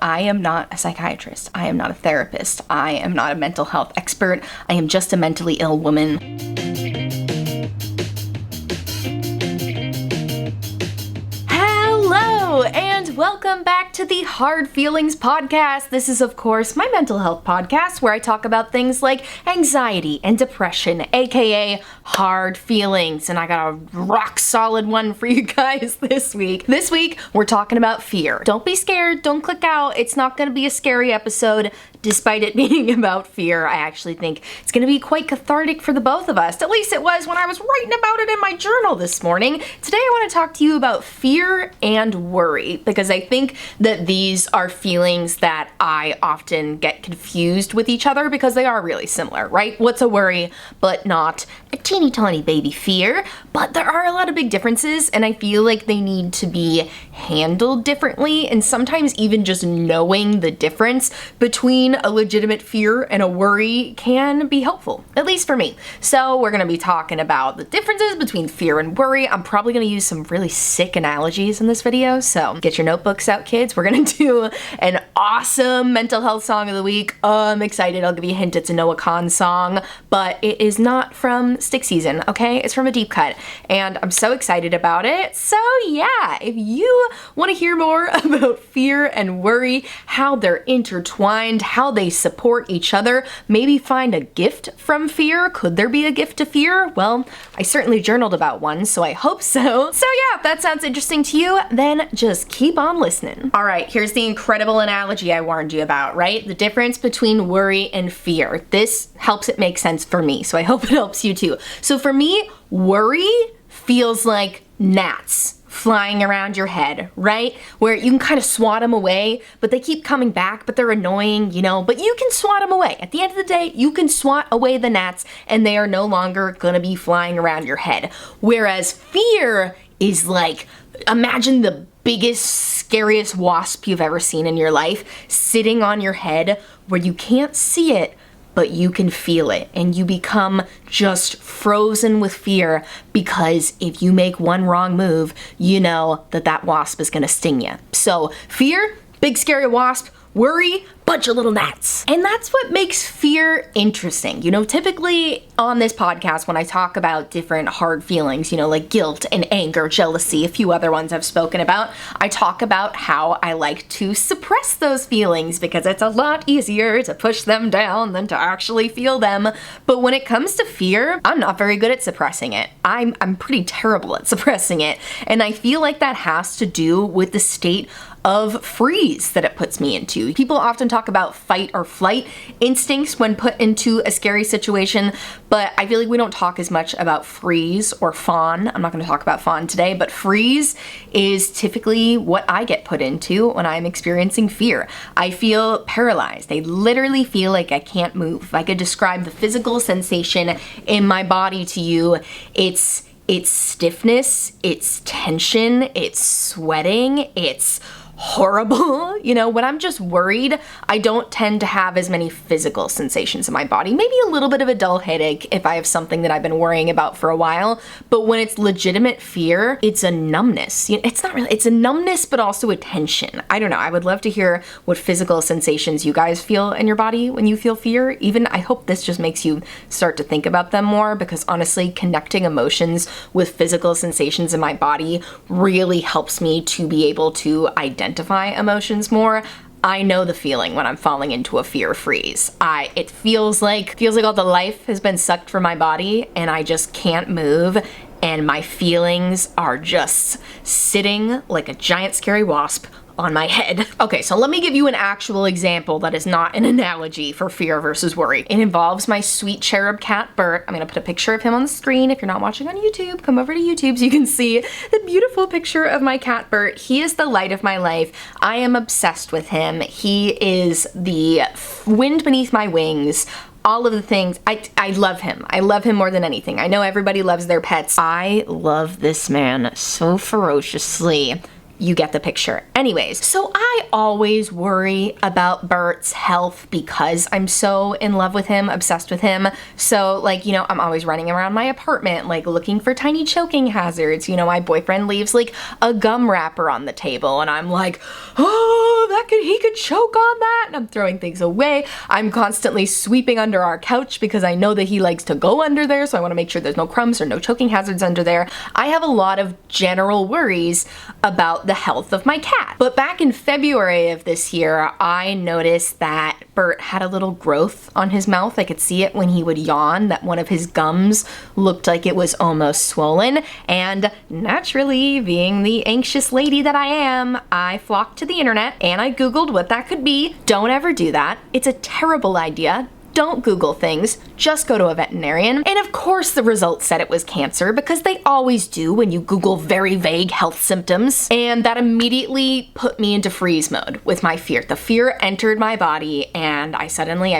I am not a psychiatrist. I am not a therapist. I am not a mental health expert. I am just a mentally ill woman. Hello, and welcome back to the Hard Feelings Podcast. This is, of course, my mental health podcast where I talk about things like anxiety and depression, aka hard feelings. And I got a rock solid one for you guys this week. This week, we're talking about fear. Don't be scared. Don't click out. It's not going to be a scary episode. Despite it being about fear, I actually think it's going to be quite cathartic for the both of us. At least it was when I was writing about it in my journal this morning. Today I want to talk to you about fear and worry, because I think that these are feelings that I often get confused with each other because they are really similar, right? What's a worry but not a teeny tiny baby fear? But there are a lot of big differences, and I feel like they need to be handled differently, and sometimes even just knowing the difference between a legitimate fear and a worry can be helpful, at least for me. So we're going to be talking about the differences between fear and worry. I'm probably going to use some really sick analogies in this video, so get your notebooks out, kids. We're going to do an awesome mental health song of the week. I'm excited. I'll give you a hint. It's a Noah Kahn song, but it is not from Stick Season, okay? It's from a deep cut, and I'm so excited about it. So yeah, if you want to hear more about fear and worry, how they're intertwined, how they support each other, maybe find a gift from fear. Could there be a gift to fear? Well, I certainly journaled about one, so I hope so. So yeah, if that sounds interesting to you, then just keep on listening. All right, here's the incredible analogy I warned you about, right? The difference between worry and fear. This helps it make sense for me, so I hope it helps you too. So for me, worry feels like gnats flying around your head, right? Where you can kind of swat them away, but they keep coming back, but they're annoying, you know, but you can swat them away. At the end of the day, you can swat away the gnats and they are no longer gonna be flying around your head. Whereas fear is like, imagine the biggest, scariest wasp you've ever seen in your life sitting on your head where you can't see it, but you can feel it, and you become just frozen with fear because if you make one wrong move, you know that that wasp is gonna sting you. So fear, big scary wasp. Worry, bunch of little gnats. And that's what makes fear interesting. You know, typically on this podcast, when I talk about different hard feelings, you know, like guilt and anger, jealousy, a few other ones I've spoken about, I talk about how I like to suppress those feelings because it's a lot easier to push them down than to actually feel them. But when it comes to fear, I'm not very good at suppressing it. I'm pretty terrible at suppressing it. And I feel like that has to do with the state of freeze that it puts me into. People often talk about fight or flight instincts when put into a scary situation, but I feel like we don't talk as much about freeze or fawn. I'm not going to talk about fawn today, but freeze is typically what I get put into when I'm experiencing fear. I feel paralyzed. I literally feel like I can't move. If I could describe the physical sensation in my body to you, it's stiffness, it's tension, it's sweating, it's horrible. You know, when I'm just worried, I don't tend to have as many physical sensations in my body. Maybe a little bit of a dull headache if I have something that I've been worrying about for a while. But when it's legitimate fear, it's a numbness. It's not really, it's a numbness, but also a tension. I don't know. I would love to hear what physical sensations you guys feel in your body when you feel fear. Even, I hope this just makes you start to think about them more, because honestly, connecting emotions with physical sensations in my body really helps me to be able to identify emotions more. I know the feeling when I'm falling into a fear freeze. It feels like all the life has been sucked from my body and I just can't move, and my feelings are just sitting like a giant scary wasp on my head. Okay, so let me give you an actual example that is not an analogy for fear versus worry. It involves my sweet cherub cat, Bert. I'm gonna put a picture of him on the screen. If you're not watching on YouTube, come over to YouTube so you can see the beautiful picture of my cat, Bert. He is the light of my life. I am obsessed with him. He is the wind beneath my wings. All of the things. I love him. I love him more than anything. I know everybody loves their pets. I love this man so ferociously you get the picture. Anyways, so I always worry about Bert's health because I'm so in love with him, obsessed with him. So like, you know, I'm always running around my apartment, like looking for tiny choking hazards. You know, my boyfriend leaves like a gum wrapper on the table and I'm like, oh, he could choke on that. And I'm throwing things away. I'm constantly sweeping under our couch because I know that he likes to go under there. So I want to make sure there's no crumbs or no choking hazards under there. I have a lot of general worries about the health of my cat. But back in February of this year, I noticed that Bert had a little growth on his mouth. I could see it when he would yawn, that one of his gums looked like it was almost swollen. And naturally, being the anxious lady that I am, I flocked to the internet and I Googled what that could be. Don't ever do that. It's a terrible idea. Don't Google things, just go to a veterinarian. And of course the results said it was cancer because they always do when you Google very vague health symptoms. And that immediately put me into freeze mode with my fear. The fear entered my body and I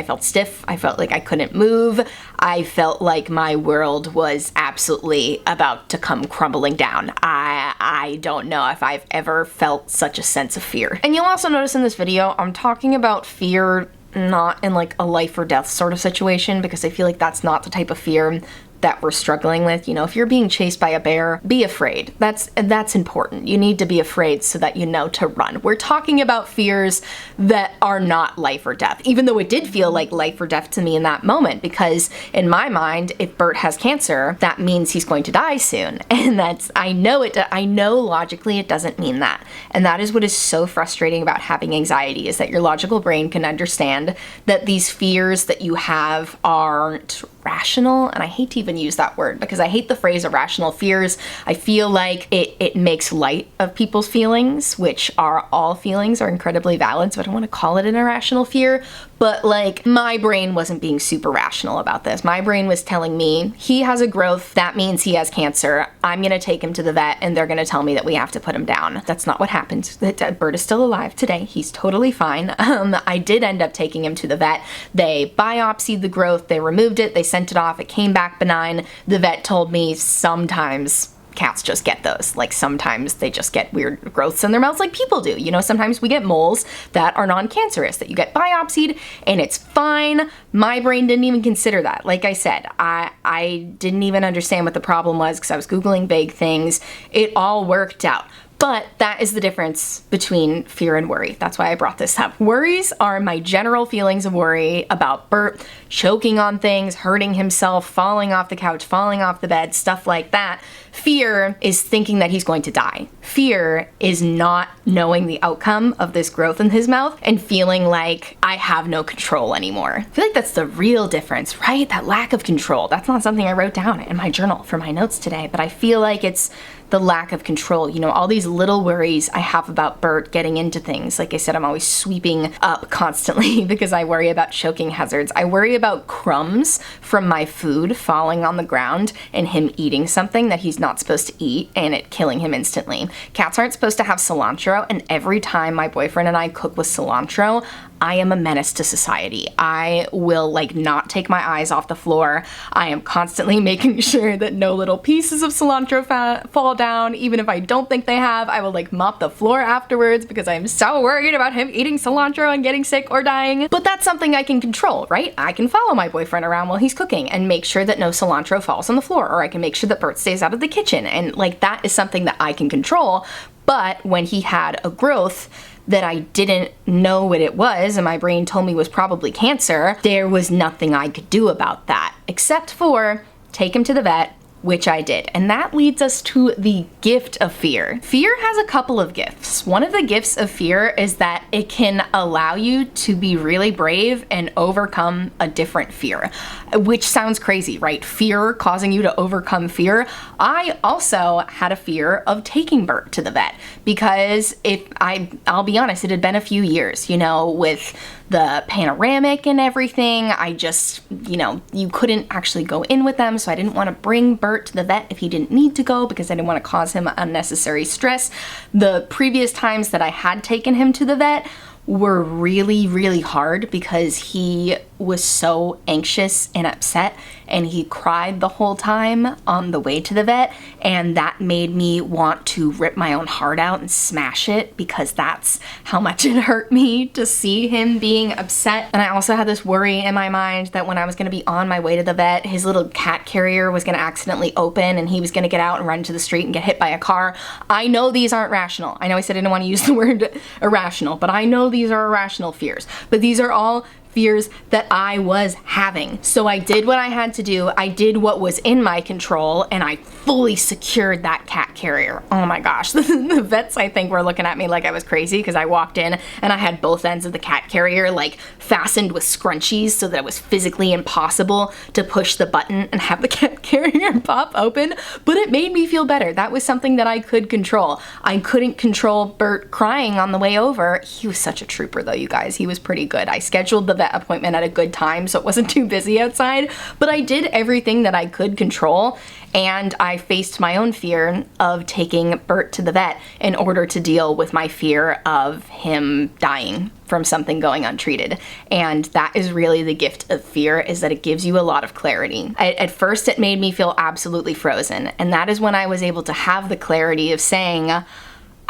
felt stiff. I felt like I couldn't move. I felt like my world was absolutely about to come crumbling down. I don't know if I've ever felt such a sense of fear. And you'll also notice in this video, I'm talking about fear not in like a life or death sort of situation because I feel like that's not the type of fear that we're struggling with. You know, if you're being chased by a bear, be afraid. That's important. You need to be afraid so that you know to run. We're talking about fears that are not life or death, even though it did feel like life or death to me in that moment, because in my mind, if Bert has cancer, that means he's going to die soon. And I know logically it doesn't mean that. And that is what is so frustrating about having anxiety, is that your logical brain can understand that these fears that you have aren't rational. And I hate to even use that word because I hate the phrase irrational fears. I feel like it makes light of people's feelings, which are all feelings are incredibly valid. So I don't want to call it an irrational fear, but like my brain wasn't being super rational about this. My brain was telling me he has a growth. That means he has cancer. I'm going to take him to the vet and they're going to tell me that we have to put him down. That's not what happened. Bert is still alive today. He's totally fine. I did end up taking him to the vet. They biopsied the growth. They removed it. They sent it off. It came back benign. The vet told me sometimes cats just get those. Like sometimes they just get weird growths in their mouths like people do. You know, sometimes we get moles that are non-cancerous, that you get biopsied and it's fine. My brain didn't even consider that. Like I said, I didn't even understand what the problem was because I was Googling vague things. It all worked out. But that is the difference between fear and worry. That's why I brought this up. Worries are my general feelings of worry about Bert choking on things, hurting himself, falling off the couch, falling off the bed, stuff like that. Fear is thinking that he's going to die. Fear is not knowing the outcome of this growth in his mouth and feeling like I have no control anymore. I feel like that's the real difference, right? That lack of control. That's not something I wrote down in my journal for my notes today, but I feel like it's the lack of control. You know, all these little worries I have about Bert getting into things. Like I said, I'm always sweeping up constantly because I worry about choking hazards. I worry about crumbs from my food falling on the ground and him eating something that he's not supposed to eat and it killing him instantly. Cats aren't supposed to have cilantro, and every time my boyfriend and I cook with cilantro, I am a menace to society. I will like not take my eyes off the floor. I am constantly making sure that no little pieces of cilantro fall down. Even if I don't think they have, I will like mop the floor afterwards because I'm so worried about him eating cilantro and getting sick or dying. But that's something I can control, right? I can follow my boyfriend around while he's cooking and make sure that no cilantro falls on the floor, or I can make sure that Bert stays out of the kitchen. And like that is something that I can control. But when he had a growth that I didn't know what it was and my brain told me was probably cancer, there was nothing I could do about that except for take him to the vet, which I did. And that leads us to the gift of fear. Fear has a couple of gifts. One of the gifts of fear is that it can allow you to be really brave and overcome a different fear, which sounds crazy, right? Fear causing you to overcome fear. I also had a fear of taking Bert to the vet because I'll be honest, it had been a few years, you know, with the panoramic and everything. I just, you know, you couldn't actually go in with them, so I didn't want to bring Bert to the vet if he didn't need to go because I didn't want to cause him unnecessary stress. The previous times that I had taken him to the vet were really, really hard because he was so anxious and upset, and he cried the whole time on the way to the vet, and that made me want to rip my own heart out and smash it, because that's how much it hurt me to see him being upset. And I also had this worry in my mind that when I was gonna be on my way to the vet, his little cat carrier was gonna accidentally open and he was gonna get out and run to the street and get hit by a car. I know these aren't rational. I know I said I didn't want to use the word irrational, but I know these are irrational fears. But these are all fears that I was having. So I did what I had to do. I did what was in my control, and I fully secured that cat carrier. Oh my gosh. The vets, I think, were looking at me like I was crazy, because I walked in and I had both ends of the cat carrier like fastened with scrunchies so that it was physically impossible to push the button and have the cat carrier pop open. But it made me feel better. That was something that I could control. I couldn't control Bert crying on the way over. He was such a trooper though, you guys. He was pretty good. I scheduled the vet appointment at a good time so it wasn't too busy outside, but I did everything that I could control, and I faced my own fear of taking Bert to the vet in order to deal with my fear of him dying from something going untreated. And that is really the gift of fear, is that it gives you a lot of clarity. At first it made me feel absolutely frozen, and that is when I was able to have the clarity of saying,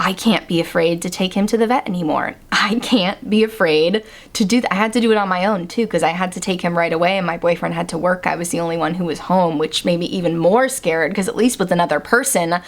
I can't be afraid to take him to the vet anymore. I can't be afraid to do that. I had to do it on my own too, because I had to take him right away and my boyfriend had to work. I was the only one who was home, which made me even more scared, because at least with another person,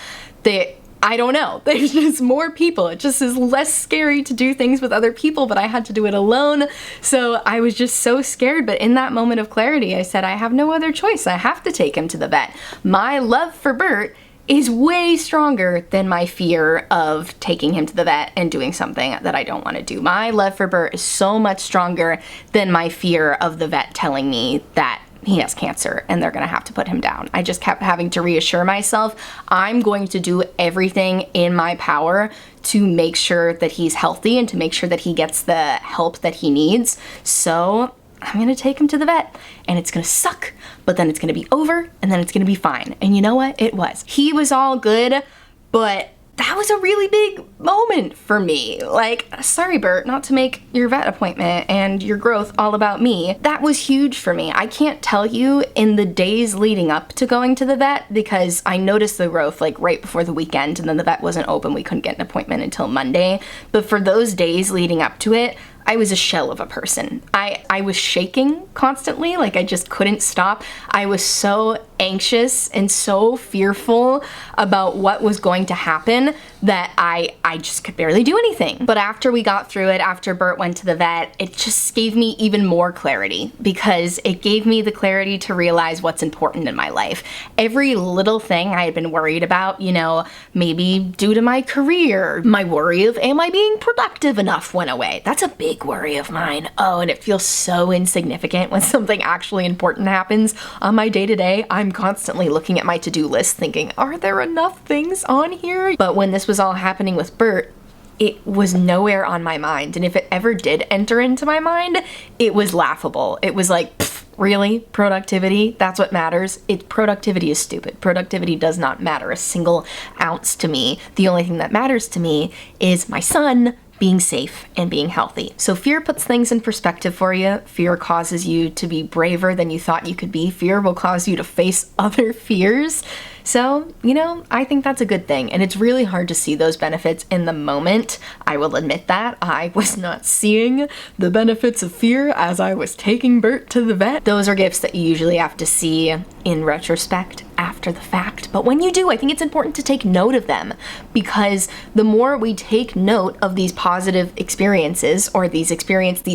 I don't know, there's just more people. It just is less scary to do things with other people, but I had to do it alone. So I was just so scared. But in that moment of clarity, I said, I have no other choice. I have to take him to the vet. My love for Bert is way stronger than my fear of taking him to the vet and doing something that I don't want to do. My love for Bert is so much stronger than my fear of the vet telling me that he has cancer and they're gonna have to put him down. I just kept having to reassure myself, I'm going to do everything in my power to make sure that he's healthy and to make sure that he gets the help that he needs. So I'm gonna take him to the vet, and it's gonna suck, but then it's gonna be over, and then it's gonna be fine. And you know what? It was. He was all good, but that was a really big moment for me. Like, sorry, Bert, not to make your vet appointment and your growth all about me. That was huge for me. I can't tell you in the days leading up to going to the vet, because I noticed the growth like right before the weekend, and then the vet wasn't open. We couldn't get an appointment until Monday. But for those days leading up to it, I was a shell of a person. I was shaking constantly, like I just couldn't stop. I was so anxious and so fearful about what was going to happen that I just could barely do anything. But after we got through it, after Bert went to the vet, it just gave me even more clarity, because it gave me the clarity to realize what's important in my life. Every little thing I had been worried about, you know, maybe due to my career, my worry of am I being productive enough went away. That's a big worry of mine. Oh, and it feels so insignificant when something actually important happens. On my day-to-day, I'm constantly looking at my to-do list thinking, are there enough things on here? But when this was all happening with Bert, it was nowhere on my mind. And if it ever did enter into my mind, it was laughable. It was like, really? Productivity? That's what matters? Productivity is stupid. Productivity does not matter a single ounce to me. The only thing that matters to me is my son being safe and being healthy. So fear puts things in perspective for you. Fear causes you to be braver than you thought you could be. Fear will cause you to face other fears. So, you know, I think that's a good thing. And it's really hard to see those benefits in the moment. I will admit that. I was not seeing the benefits of fear as I was taking Bert to the vet. Those are gifts that you usually have to see in retrospect, after the fact. But when you do, I think it's important to take note of them, because the more we take note of these positive experiences, or these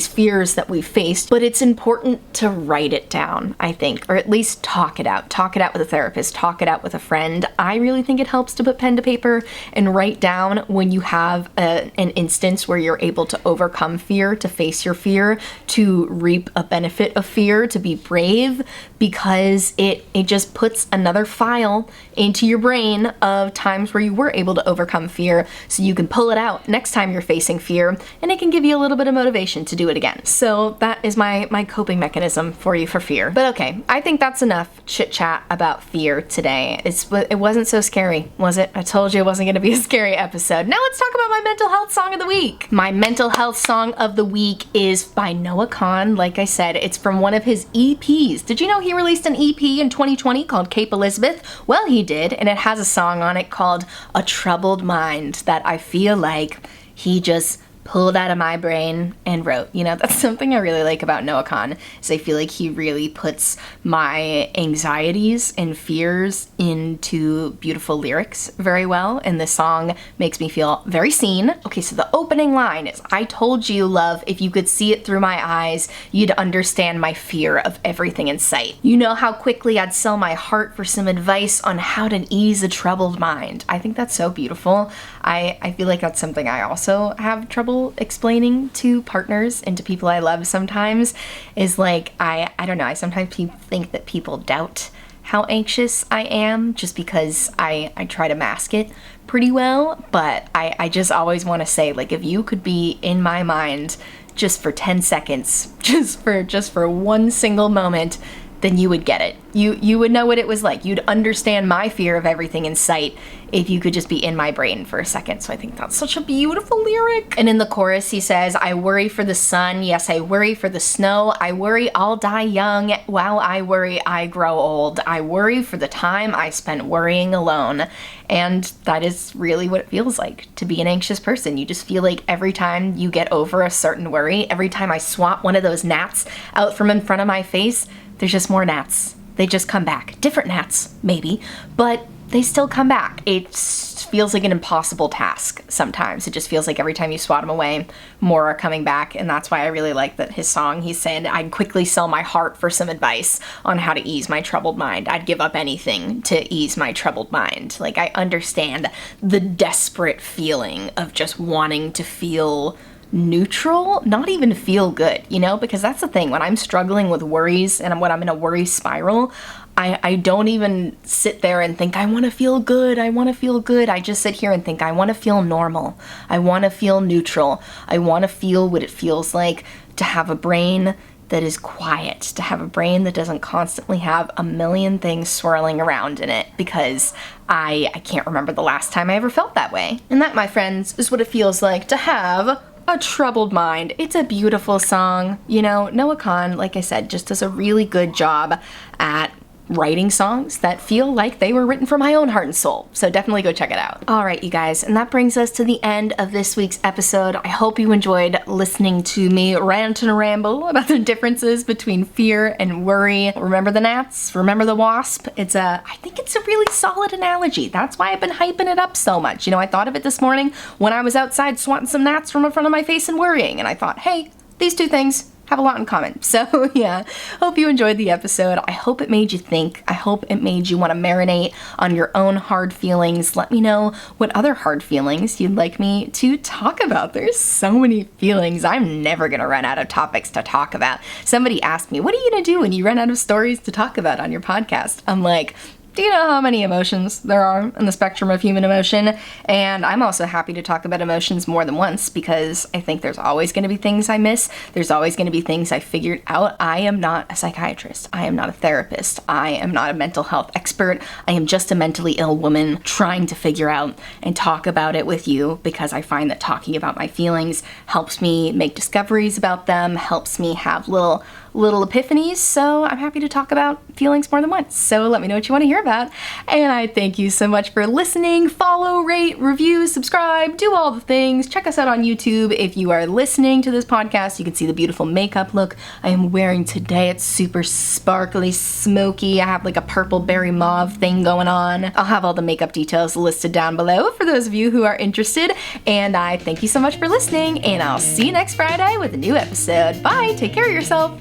fears that we faced, but it's important to write it down, I think, or at least talk it out. Talk it out with a therapist, talk it out with a friend. I really think it helps to put pen to paper and write down when you have an instance where you're able to overcome fear, to face your fear, to reap a benefit of fear, to be brave, because it just puts another file into your brain of times where you were able to overcome fear, so you can pull it out next time you're facing fear, and it can give you a little bit of motivation to do it again. So that is my coping mechanism for you for fear. But okay, I think that's enough chit chat about fear today. it wasn't so scary, was it? I told you it wasn't gonna be a scary episode. Now let's talk about my mental health song of the week. My mental health song of the week is by Noah Kahan. Like I said, it's from one of his EPs. Did you know he released an EP in 2020 called Cape Elizabeth? Well, he did, and it has a song on it called A Troubled Mind that I feel like he just pulled out of my brain and wrote. You know, that's something I really like about Noah Kahan, is I feel like he really puts my anxieties and fears into beautiful lyrics very well, and this song makes me feel very seen. Okay, so the opening line is, I told you, love, if you could see it through my eyes, you'd understand my fear of everything in sight. You know how quickly I'd sell my heart for some advice on how to ease a troubled mind. I think that's so beautiful. I feel like that's something I also have trouble explaining to partners and to people I love sometimes, is like, I don't know, I sometimes think that people doubt how anxious I am just because I try to mask it pretty well, but I just always want to say, like, if you could be in my mind just for 10 seconds, just for one single moment, then you would get it. You would know what it was like. You'd understand my fear of everything in sight if you could just be in my brain for a second. So I think that's such a beautiful lyric. And in the chorus he says, I worry for the sun, yes, I worry for the snow, I worry I'll die young, while I worry I grow old, I worry for the time I spent worrying alone. And that is really what it feels like to be an anxious person. You just feel like every time you get over a certain worry, every time I swat one of those gnats out from in front of my face, there's just more gnats. They just come back. Different gnats, maybe, but they still come back. It feels like an impossible task sometimes. It just feels like every time you swat them away, more are coming back, and that's why I really like that his song, he said, I'd quickly sell my heart for some advice on how to ease my troubled mind. I'd give up anything to ease my troubled mind. Like, I understand the desperate feeling of just wanting to feel neutral, not even feel good, you know, because that's the thing. When I'm struggling with worries and when I'm in a worry spiral, I don't even sit there and think, I want to feel good, I want to feel good. I just sit here and think, I want to feel normal. I want to feel neutral. I want to feel what it feels like to have a brain that is quiet, to have a brain that doesn't constantly have a million things swirling around in it, because I can't remember the last time I ever felt that way. And that, my friends, is what it feels like to have a troubled mind. It's a beautiful song. You know, Noah Kahan, like I said, just does a really good job at writing songs that feel like they were written for my own heart and soul. So definitely go check it out. All right, you guys, and that brings us to the end of this week's episode. I hope you enjoyed listening to me rant and ramble about the differences between fear and worry. Remember the gnats? Remember the wasp? I think it's a really solid analogy. That's why I've been hyping it up so much. You know, I thought of it this morning when I was outside swatting some gnats from in front of my face and worrying, and I thought, hey, these two things have a lot in common. So yeah, hope you enjoyed the episode. I hope it made you think. I hope it made you want to marinate on your own hard feelings. Let me know what other hard feelings you'd like me to talk about. There's so many feelings. I'm never gonna run out of topics to talk about. Somebody asked me, what are you gonna do when you run out of stories to talk about on your podcast? I'm like, do you know how many emotions there are in the spectrum of human emotion? And I'm also happy to talk about emotions more than once, because I think there's always going to be things I miss. There's always going to be things I figured out. I am not a psychiatrist. I am not a therapist. I am not a mental health expert. I am just a mentally ill woman trying to figure out and talk about it with you, because I find that talking about my feelings helps me make discoveries about them, helps me have little epiphanies. So I'm happy to talk about feelings more than once. So let me know what you want to hear about. And I thank you so much for listening. Follow, rate, review, subscribe, do all the things. Check us out on YouTube. If you are listening to this podcast, you can see the beautiful makeup look I am wearing today. It's super sparkly, smoky. I have like a purple berry mauve thing going on. I'll have all the makeup details listed down below for those of you who are interested. And I thank you so much for listening, and I'll see you next Friday with a new episode. Bye, take care of yourself.